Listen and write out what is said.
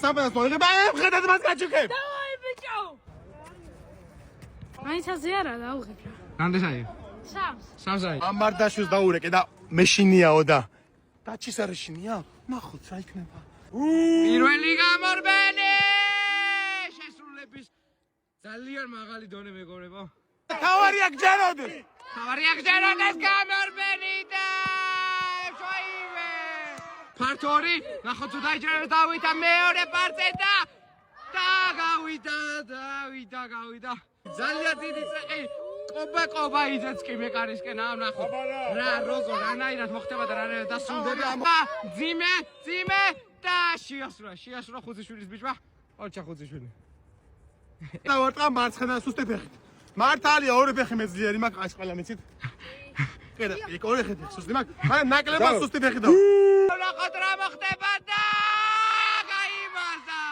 სამფენას მოიღება, ხედავთ მას გაჩუქებ. დავაი ბიჭო. მაინც ასე არა დაუღებ რა. რამდენი საათი? სამს. ამბარდაშვილს დაურეკე და მეშინიაო და დაჩის არ ეშინია? ნახოთ რა იქნება. პირველი გამორბენი! შესრულების ძალიან მაღალი დონე მეგობრებო. თავარია გჯეროდეს. თავარია გჯეროდეს გამორბენი და შოიმე. ფართორი, ნახოთ თუ დაიჭერებს დავით და მეორე პარტე და გავიდა. ძალიან დიდი წეყი. ყობა იძაც კი მეკარისკენ ამ ნახო. რა როგორ რანაირად მოხდება და რანაირად დასრულდება. ძიმე და შეასრულა ხუძიშვილის ბიჭმა. ოჩა ხუძიშვილი. და ვარტყა მარცხენა სუსტი ფეხით. მართალია ორი ფეხი მეძლიერი მაქვს, აი ყველა მიცით. კიდე იქ ორი ფეხი სუსტი მაქვს. მაგრამ ნაკლებად სუსტი ფეხი და. ნახოთ რა მოხდება და გაიმართა.